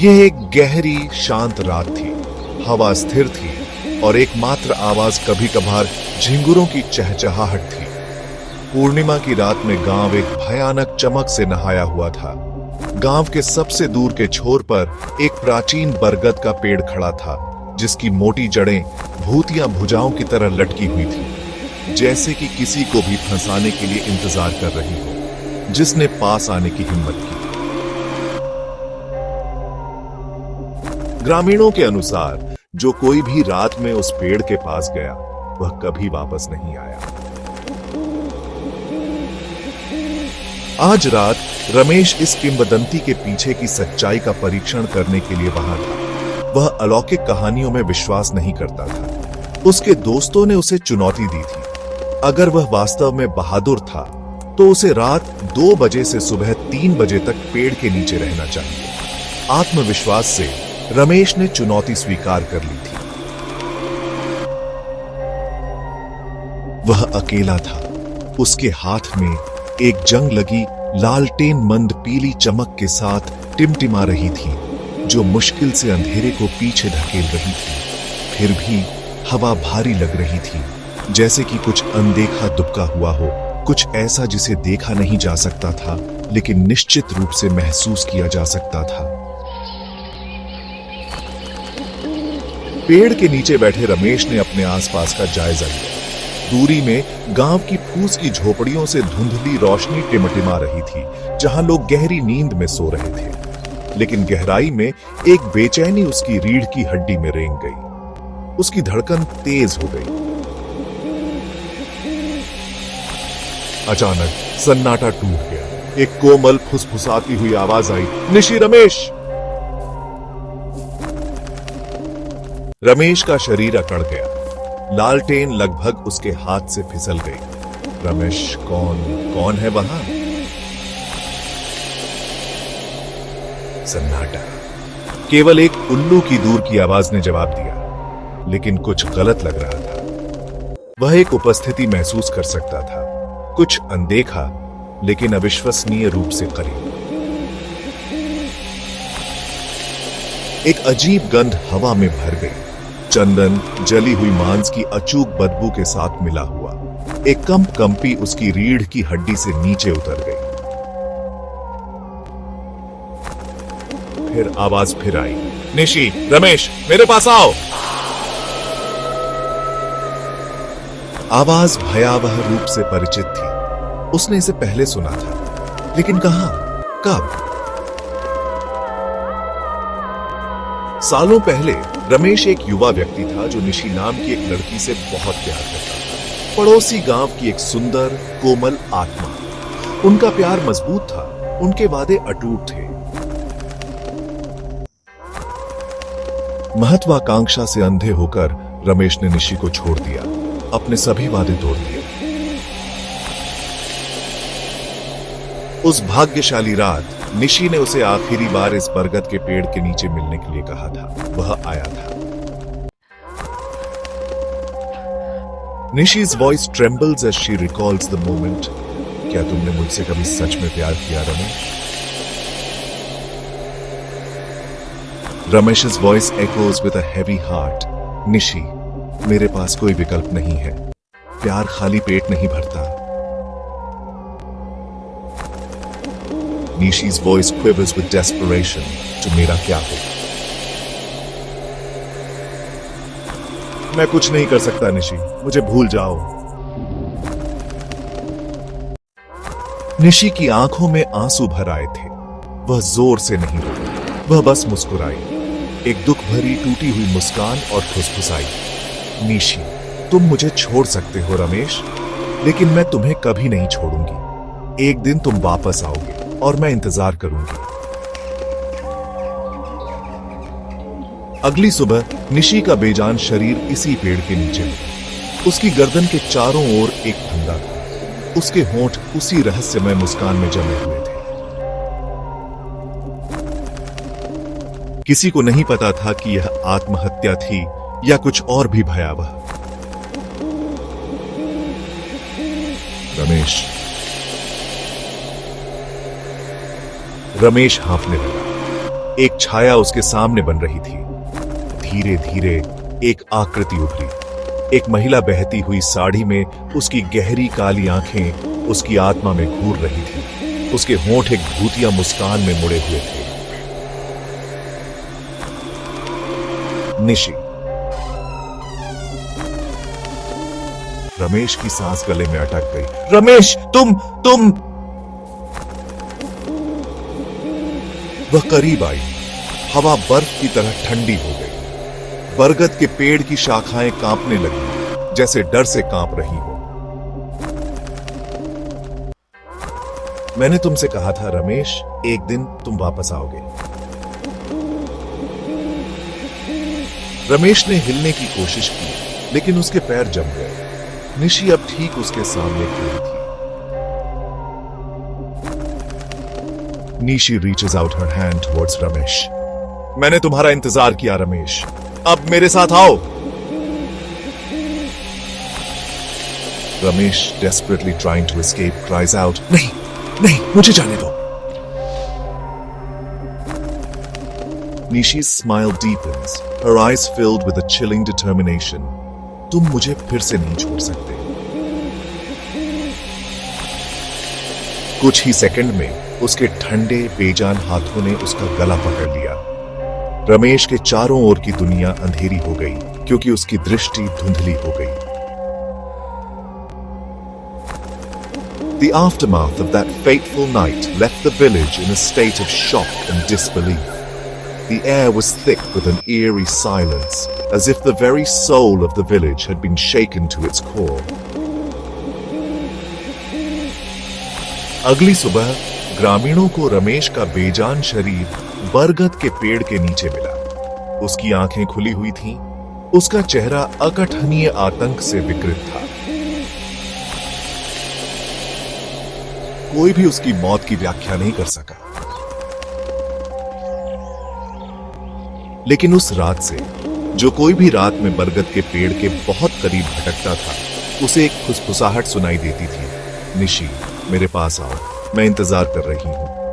यह एक गहरी शांत रात थी। हवा स्थिर थी और एकमात्र आवाज कभी कभार झिंगुरों की चहचहाहट थी। पूर्णिमा की रात में गांव एक भयानक चमक से नहाया हुआ था। गांव के सबसे दूर के छोर पर एक प्राचीन बरगद का पेड़ खड़ा था, जिसकी मोटी जड़ें भूतिया भुजाओं की तरह लटकी हुई थी, जैसे कि किसी को भी फंसाने के लिए इंतजार कर रही हो, जिसने पास आने की हिम्मत की। ग्रामीणों के अनुसार जो कोई भी रात में उस पेड़ के पास गया, वह कभी वापस नहीं आया। आज रात रमेश इस किंवदंती के पीछे की सच्चाई का परीक्षण करने के लिए वहां था। वह अलौकिक कहानियों में विश्वास नहीं करता था। उसके दोस्तों ने उसे चुनौती दी थी। अगर वह वास्तव में बहादुर था, तो उसे रात 2 बजे से सुबह 3 बजे तक पेड़ के नीचे रहना चाहिए। आत्मविश्वास से रमेश ने चुनौती स्वीकार कर ली थी। वह अकेला था। उसके हाथ में एक जंग लगी लालटेन मंद पीली चमक के साथ टिमटिमा रही थी, जो मुश्किल से अंधेरे को पीछे धकेल रही थी। फिर भी हवा भारी लग रही थी, जैसे कि कुछ अनदेखा दुबका हुआ हो, कुछ ऐसा जिसे देखा नहीं जा सकता था, लेकिन निश्चित रूप से महसूस किया जा सकता था। पेड़ के नीचे बैठे रमेश ने अपने आसपास का जायजा लिया। दूरी में गांव की फूस की झोपड़ियों से धुंधली रोशनी टिमटिमा रही थी, जहां लोग गहरी नींद में सो रहे थे। लेकिन गहराई में एक बेचैनी उसकी रीढ़ की हड्डी में रेंग गई। उसकी धड़कन तेज हो गई। अचानक सन्नाटा टूट गया। एक कोमल फुसफुसाती हुई आवाज आई, निशी, रमेश। रमेश का शरीर अकड़ गया। लालटेन लगभग उसके हाथ से फिसल गई। रमेश कौन है वहां? सन्नाटा। केवल एक उल्लू की दूर की आवाज ने जवाब दिया, लेकिन कुछ गलत लग रहा था। वह एक उपस्थिति महसूस कर सकता था, कुछ अनदेखा लेकिन अविश्वसनीय रूप से करीब। एक अजीब गंध हवा में भर गई। चंदन, जली हुई मांस की अचूक बदबू के साथ मिला हुआ। एक कंपी उसकी रीढ़ की हड्डी से नीचे उतर गई। फिर आवाज फिर आई, निशी, रमेश, मेरे पास आओ। आवाज भयावह रूप से परिचित थी। उसने इसे पहले सुना था, लेकिन कहां, कब? सालों पहले रमेश एक युवा व्यक्ति था जो निशी नाम की एक लड़की से बहुत प्यार करता था। पड़ोसी गांव की एक सुंदर कोमल आत्मा। उनका प्यार मजबूत था, उनके वादे अटूट थे। महत्वाकांक्षा से अंधे होकर रमेश ने निशी को छोड़ दिया, अपने सभी वादे तोड़ दिए। उस भाग्यशाली रात निशी ने उसे आखिरी बार इस बरगद के पेड़ के नीचे मिलने के लिए कहा था। वह आया था। निशी's voice trembles as she recalls the moment. क्या तुमने मुझसे कभी सच में प्यार किया, Ramesh? Ramesh's voice echoes with a heavy heart. Nishi, मेरे पास कोई विकल्प नहीं है। प्यार खाली पेट नहीं भरता। Nishi's voice quivers with desperation. तो मेरा क्या होगा? मैं कुछ नहीं कर सकता निशी, मुझे भूल जाओ। निशी की आंखों में आंसू भर आए थे। वह जोर से नहीं रोई, वह बस मुस्कुराई, एक दुख भरी टूटी हुई मुस्कान, और फुसफुसाई, निशी, तुम मुझे छोड़ सकते हो रमेश, लेकिन मैं तुम्हें कभी नहीं छोड़ूंगी। एक दिन तुम वापस आओगे और मैं इंतजार करूंगी। अगली सुबह निशी का बेजान शरीर इसी पेड़ के नीचे मिला। उसकी गर्दन के चारों ओर एक फंदा था। उसके होंठ उसी रहस्यमय मुस्कान में जमे हुए थे। किसी को नहीं पता था कि यह आत्महत्या थी या कुछ और भी भयावह। रमेश हाँफने लगा। एक छाया उसके सामने बन रही थी। धीरे धीरे एक आकृति उभरी। एक महिला बहती हुई साड़ी में, उसकी गहरी काली आंखें उसकी आत्मा में घूर रही थी। उसके होंठ एक भूतिया मुस्कान में मुड़े हुए थे। निशी। रमेश की सांस गले में अटक गई। रमेश, तुम। वह करीब आई। हवा बर्फ की तरह ठंडी हो गई। बरगद के पेड़ की शाखाएं कांपने लगी, जैसे डर से कांप रही हो। मैंने तुमसे कहा था रमेश, एक दिन तुम वापस आओगे। रमेश ने हिलने की कोशिश की, लेकिन उसके पैर जम गए। निशी अब ठीक उसके सामने खड़ी थी। Nishi reaches out her hand towards Ramesh. मैंने तुम्हारा इंतजार किया रमेश, अब मेरे साथ आओ। Ramesh, desperately trying to escape, cries out, नहीं, नहीं, मुझे जाने दो। Nishi's smile deepens, her eyes filled with a chilling determination. तुम मुझे फिर से नहीं छोड़ सकते। कुछ ही सेकंड में उसके ठंडे बेजान हाथों ने उसका गला पकड़ लिया। रमेश के चारों ओर की दुनिया अंधेरी हो गई, क्योंकि उसकी दृष्टि धुंधली हो गई। The aftermath of that fateful night left the village in a state of shock and disbelief. The air was thick with an eerie silence, as if the very soul of the village had been shaken to its core. अगली सुबह ग्रामीणों को रमेश का बेजान शरीर बरगद के पेड़ के नीचे मिला। उसकी आंखें खुली हुई थीं, उसका चेहरा अकथनीय आतंक से विकृत था। कोई भी उसकी मौत की व्याख्या नहीं कर सका। लेकिन उस रात से, जो कोई भी रात में बरगद के पेड़ के बहुत करीब भटकता था, उसे एक फुसफुसाहट सुनाई देती थी। निशी, मेरे पास आओ, मैं इंतजार कर रही हूं।